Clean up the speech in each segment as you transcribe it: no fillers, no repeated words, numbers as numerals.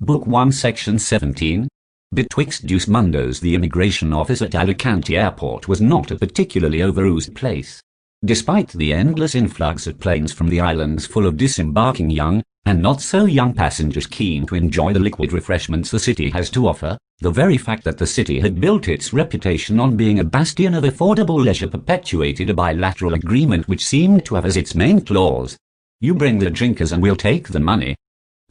Book 1 Section 17. Betwixt Mundos. The immigration office at Alicante Airport was not a particularly overused place. Despite the endless influx of planes from the islands full of disembarking young, and not so young passengers keen to enjoy the liquid refreshments the city has to offer, the very fact that the city had built its reputation on being a bastion of affordable leisure perpetuated a bilateral agreement which seemed to have as its main clause, "You bring the drinkers and we'll take the money."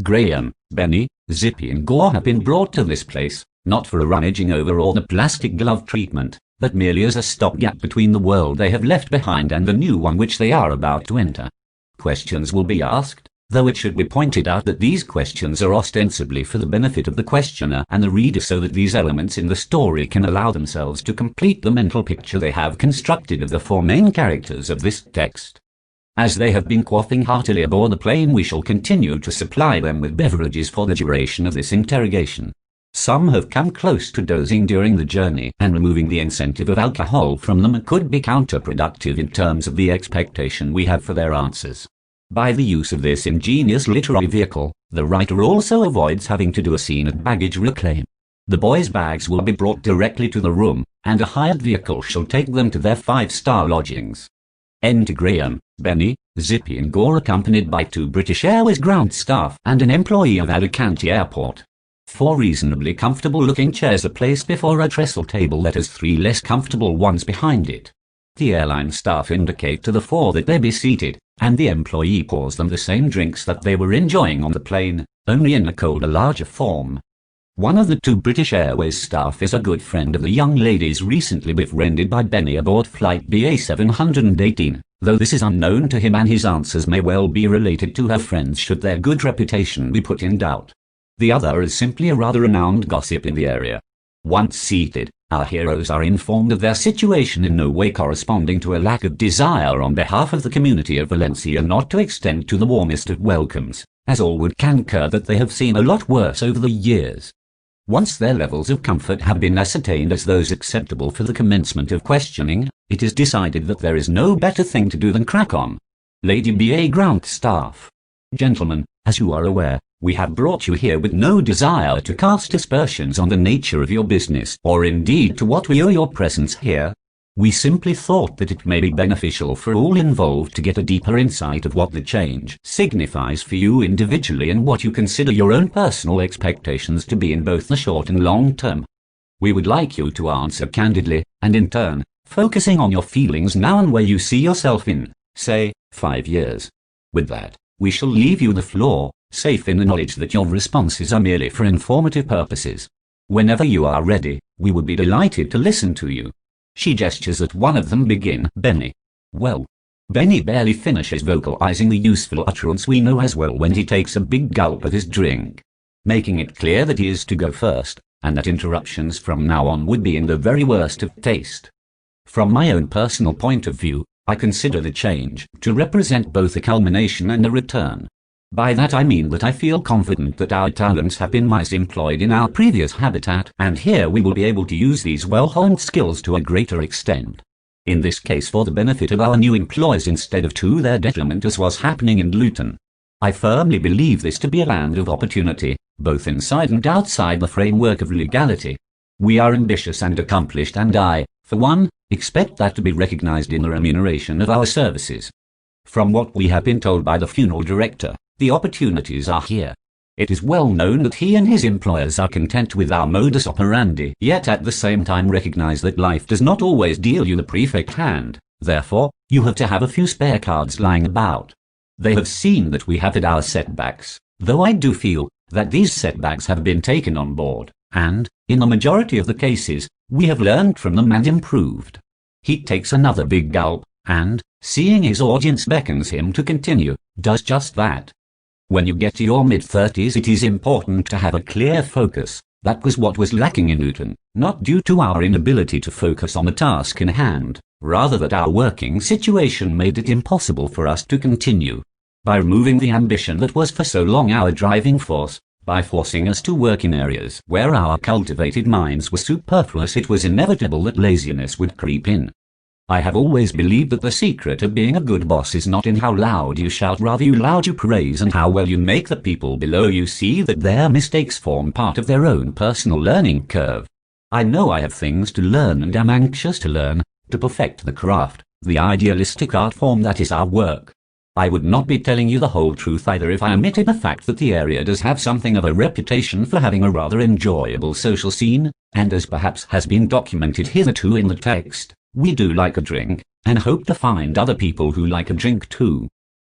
Graham, Benny, Zippy and Gore have been brought to this place, not for a rummaging over or the plastic glove treatment, but merely as a stopgap between the world they have left behind and the new one which they are about to enter. Questions will be asked, though it should be pointed out that these questions are ostensibly for the benefit of the questioner and the reader so that these elements in the story can allow themselves to complete the mental picture they have constructed of the four main characters of this text. As they have been quaffing heartily aboard the plane, we shall continue to supply them with beverages for the duration of this interrogation. Some have come close to dozing during the journey, and removing the incentive of alcohol from them could be counterproductive in terms of the expectation we have for their answers. By the use of this ingenious literary vehicle, the writer also avoids having to do a scene of baggage reclaim. The boys' bags will be brought directly to the room, and a hired vehicle shall take them to their 5-star lodgings. Enter Graham, Benny, Zippy and Gore accompanied by 2 British Airways ground staff and an employee of Alicante Airport. 4 reasonably comfortable-looking chairs are placed before a trestle table that has 3 less comfortable ones behind it. The airline staff indicate to the 4 that they be seated, and the employee pours them the same drinks that they were enjoying on the plane, only in a colder, larger form. One of the 2 British Airways staff is a good friend of the young ladies recently befriended by Benny aboard flight BA 718, though this is unknown to him and his answers may well be related to her friends should their good reputation be put in doubt. The other is simply a rather renowned gossip in the area. Once seated, our heroes are informed of their situation in no way corresponding to a lack of desire on behalf of the community of Valencia not to extend to the warmest of welcomes, as all would concur that they have seen a lot worse over the years. Once their levels of comfort have been ascertained as those acceptable for the commencement of questioning, it is decided that there is no better thing to do than crack on. Lady BA ground staff. Gentlemen, as you are aware, we have brought you here with no desire to cast aspersions on the nature of your business, or indeed to what we owe your presence here. We simply thought that it may be beneficial for all involved to get a deeper insight of what the change signifies for you individually and what you consider your own personal expectations to be in both the short and long term. We would like you to answer candidly, and in turn, focusing on your feelings now and where you see yourself in, say, 5 years. With that, we shall leave you the floor, safe in the knowledge that your responses are merely for informative purposes. Whenever you are ready, we would be delighted to listen to you. She gestures at one of them. Begin, Benny. Well, Benny barely finishes vocalizing the useful utterance we know as well when he takes a big gulp of his drink, making it clear that he is to go first, and that interruptions from now on would be in the very worst of taste. From my own personal point of view, I consider the change to represent both a culmination and a return. By that I mean that I feel confident that our talents have been wisely employed in our previous habitat, and here we will be able to use these well-honed skills to a greater extent. In this case for the benefit of our new employees instead of to their detriment as was happening in Luton. I firmly believe this to be a land of opportunity, both inside and outside the framework of legality. We are ambitious and accomplished, and I, for one, expect that to be recognized in the remuneration of our services. From what we have been told by the funeral director, the opportunities are here. It is well known that he and his employers are content with our modus operandi, yet at the same time recognize that life does not always deal you the perfect hand. Therefore, you have to have a few spare cards lying about. They have seen that we have had our setbacks, though I do feel that these setbacks have been taken on board, and, in the majority of the cases, we have learned from them and improved. He takes another big gulp, and, seeing his audience beckons him to continue, does just that. When you get to your mid-30s, it is important to have a clear focus. That was what was lacking in Luton, not due to our inability to focus on the task in hand, rather that our working situation made it impossible for us to continue. By removing the ambition that was for so long our driving force, by forcing us to work in areas where our cultivated minds were superfluous, it was inevitable that laziness would creep in. I have always believed that the secret of being a good boss is not in how loud you shout, rather how loud you praise and how well you make the people below you see that their mistakes form part of their own personal learning curve. I know I have things to learn and am anxious to learn, to perfect the craft, the idealistic art form that is our work. I would not be telling you the whole truth either if I omitted the fact that the area does have something of a reputation for having a rather enjoyable social scene, and as perhaps has been documented hitherto in the text, we do like a drink, and hope to find other people who like a drink too.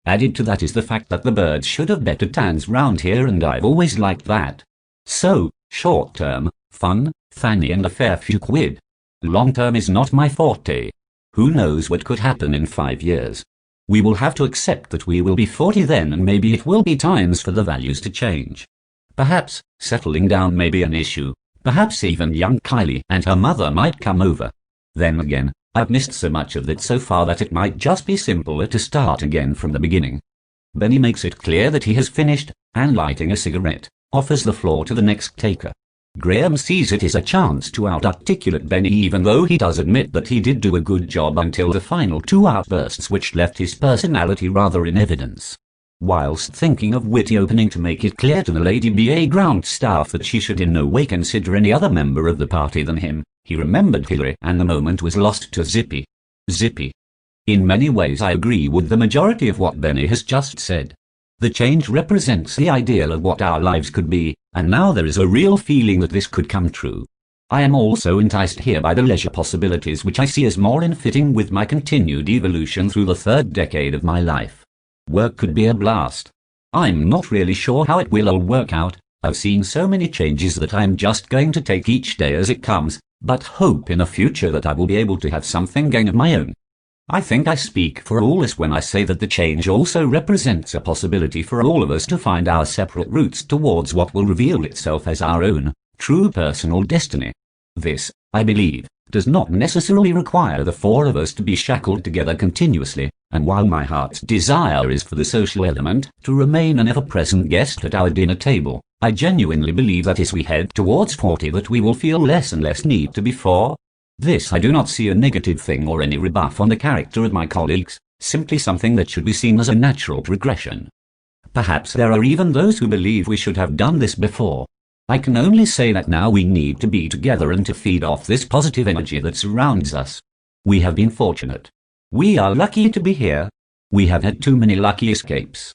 Added to that is the fact that the birds should have better tans round here, and I've always liked that. So, short term, fun, fanny and a fair few quid. Long term is not my forte. Who knows what could happen in 5 years? We will have to accept that we will be 40 then, and maybe it will be times for the values to change. Perhaps settling down may be an issue. Perhaps even young Kylie and her mother might come over. Then again, I've missed so much of it so far that it might just be simpler to start again from the beginning. Benny makes it clear that he has finished, and lighting a cigarette, offers the floor to the next taker. Graham sees it as a chance to out-articulate Benny, even though he does admit that he did do a good job until the final 2 outbursts, which left his personality rather in evidence. Whilst thinking of witty opening to make it clear to the Lady BA ground staff that she should in no way consider any other member of the party than him, he remembered Hillary, and the moment was lost to Zippy. Zippy. In many ways I agree with the majority of what Benny has just said. The change represents the ideal of what our lives could be, and now there is a real feeling that this could come true. I am also enticed here by the leisure possibilities which I see as more in fitting with my continued evolution through the 3rd decade of my life. Work could be a blast. I'm not really sure how it will all work out. I've seen so many changes that I'm just going to take each day as it comes, but hope in a future that I will be able to have something going of my own. I think I speak for all of us when I say that the change also represents a possibility for all of us to find our separate routes towards what will reveal itself as our own, true personal destiny. This, I believe, does not necessarily require the 4 of us to be shackled together continuously, and while my heart's desire is for the social element to remain an ever-present guest at our dinner table, I genuinely believe that as we head towards 40 that we will feel less and less need to be 4. This I do not see a negative thing or any rebuff on the character of my colleagues, simply something that should be seen as a natural progression. Perhaps there are even those who believe we should have done this before. I can only say that now we need to be together and to feed off this positive energy that surrounds us. We have been fortunate. We are lucky to be here. We have had too many lucky escapes.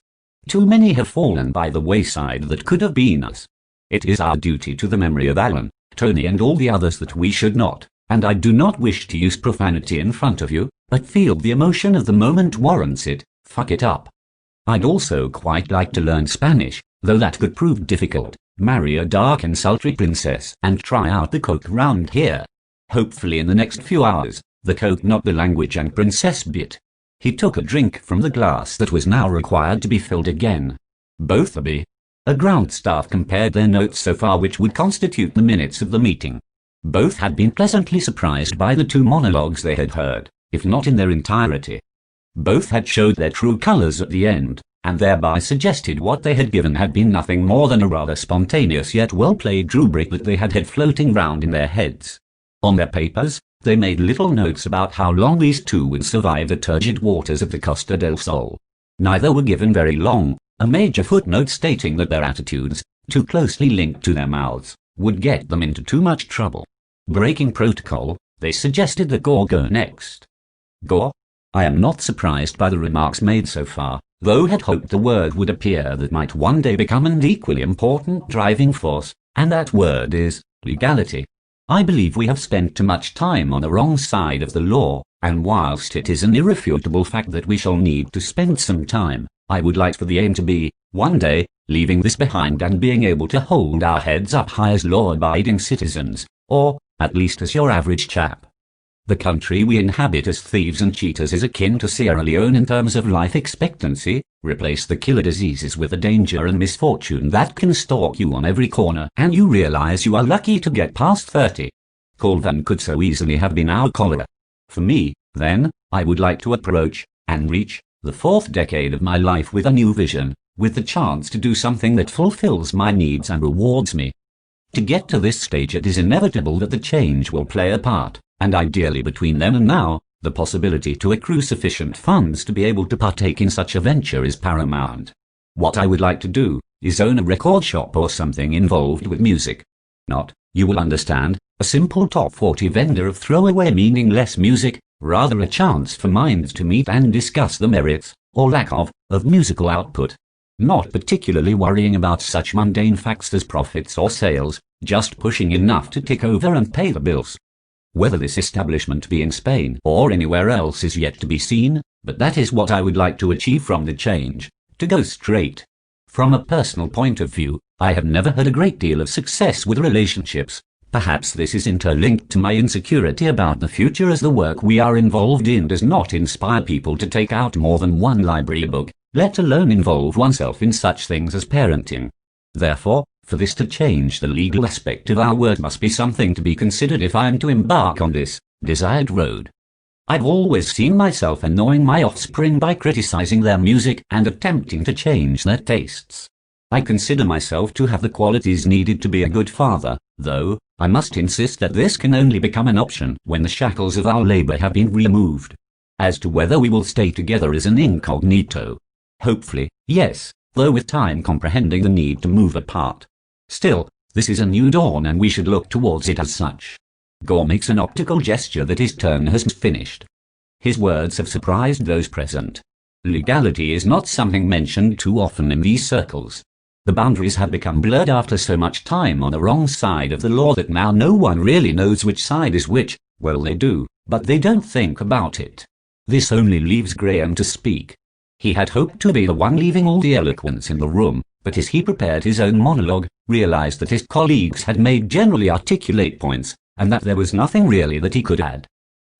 Too many have fallen by the wayside that could have been us. It is our duty to the memory of Alan, Tony and all the others that we should not, and I do not wish to use profanity in front of you, but feel the emotion of the moment warrants it, fuck it up. I'd also quite like to learn Spanish, though that could prove difficult, marry a dark and sultry princess, and try out the coke round here. Hopefully in the next few hours, the coke not the language and princess bit. He took a drink from the glass that was now required to be filled again. Both a ground staff compared their notes so far, which would constitute the minutes of the meeting. Both had been pleasantly surprised by the 2 monologues they had heard, if not in their entirety. Both had showed their true colours at the end, and thereby suggested what they had given had been nothing more than a rather spontaneous yet well-played rubric that they had had floating round in their heads. On their papers, they made little notes about how long these 2 would survive the turgid waters of the Costa del Sol. Neither were given very long, a major footnote stating that their attitudes, too closely linked to their mouths, would get them into too much trouble. Breaking protocol, they suggested that Gore go next. Gore? I am not surprised by the remarks made so far, though had hoped the word would appear that might one day become an equally important driving force, and that word is legality. I believe we have spent too much time on the wrong side of the law, and whilst it is an irrefutable fact that we shall need to spend some time, I would like for the aim to be, one day, leaving this behind and being able to hold our heads up high as law-abiding citizens, or, at least as your average chap. The country we inhabit as thieves and cheaters is akin to Sierra Leone in terms of life expectancy. Replace the killer diseases with the danger and misfortune that can stalk you on every corner, and you realize you are lucky to get past 30. Colvan could so easily have been our cholera. For me, then, I would like to approach, and reach, the 4th decade of my life with a new vision, with the chance to do something that fulfills my needs and rewards me. To get to this stage, it is inevitable that the change will play a part, and ideally between then and now, The possibility to accrue sufficient funds to be able to partake in such a venture is paramount. What I would like to do is own a record shop or something involved with music. Not, you will understand, a simple top 40 vendor of throwaway meaningless music, rather a chance for minds to meet and discuss the merits, or lack of musical output. Not particularly worrying about such mundane facts as profits or sales, just pushing enough to tick over and pay the bills. Whether this establishment be in Spain or anywhere else is yet to be seen, but that is what I would like to achieve from the change. To go straight. From a personal point of view, I have never had a great deal of success with relationships. Perhaps this is interlinked to my insecurity about the future, as the work we are involved in does not inspire people to take out more than one library book, let alone involve oneself in such things as parenting. Therefore, for this to change, the legal aspect of our work must be something to be considered if I am to embark on this desired road. I've always seen myself annoying my offspring by criticizing their music and attempting to change their tastes. I consider myself to have the qualities needed to be a good father, though I must insist that this can only become an option when the shackles of our labor have been removed. As to whether we will stay together is an incognito. Hopefully, yes, though with time comprehending the need to move apart. Still, this is a new dawn and we should look towards it as such. Gore makes an optical gesture that his turn has finished. His words have surprised those present. Legality is not something mentioned too often in these circles. The boundaries have become blurred after so much time on the wrong side of the law that now no one really knows which side is which. Well, they do, but they don't think about it. This only leaves Graham to speak. He had hoped to be the one leaving all the eloquence in the room, but as he prepared his own monologue, realized that his colleagues had made generally articulate points, and that there was nothing really that he could add.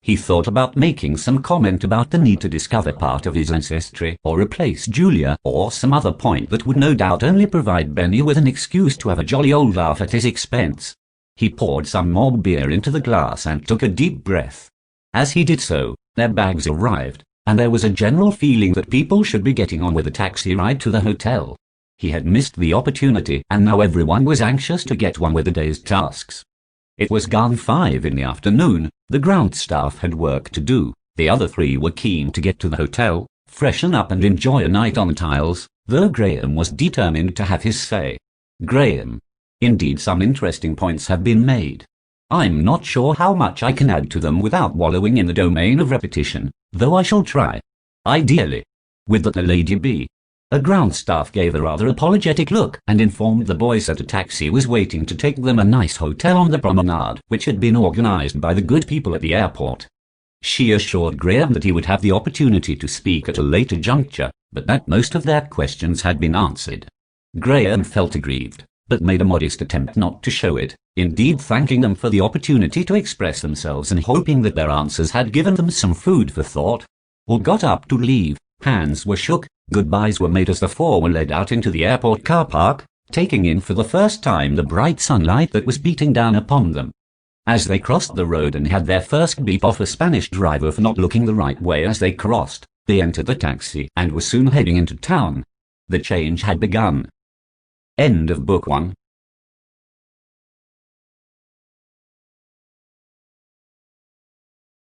He thought about making some comment about the need to discover part of his ancestry, or replace Julia, or some other point that would no doubt only provide Benny with an excuse to have a jolly old laugh at his expense. He poured some more beer into the glass and took a deep breath. As he did so, their bags arrived, and there was a general feeling that people should be getting on with a taxi ride to the hotel. He had missed the opportunity, and now everyone was anxious to get on with the day's tasks. It was gone 5 in the afternoon. The ground staff had work to do. The other 3 were keen to get to the hotel, freshen up and enjoy a night on the tiles, though Graham was determined to have his say. Graham. Indeed, some interesting points have been made. I'm not sure how much I can add to them without wallowing in the domain of repetition, though I shall try. Ideally. With that the Lady B. A ground staff gave a rather apologetic look and informed the boys that a taxi was waiting to take them a nice hotel on the promenade, which had been organized by the good people at the airport. She assured Graham that he would have the opportunity to speak at a later juncture, but that most of their questions had been answered. Graham felt aggrieved, but made a modest attempt not to show it, indeed thanking them for the opportunity to express themselves and hoping that their answers had given them some food for thought. All got up to leave, hands were shook, goodbyes were made as the 4 were led out into the airport car park, taking in for the first time the bright sunlight that was beating down upon them. As they crossed the road and had their first beep off a Spanish driver for not looking the right way as they crossed, they entered the taxi and were soon heading into town. The change had begun. End of Book 1.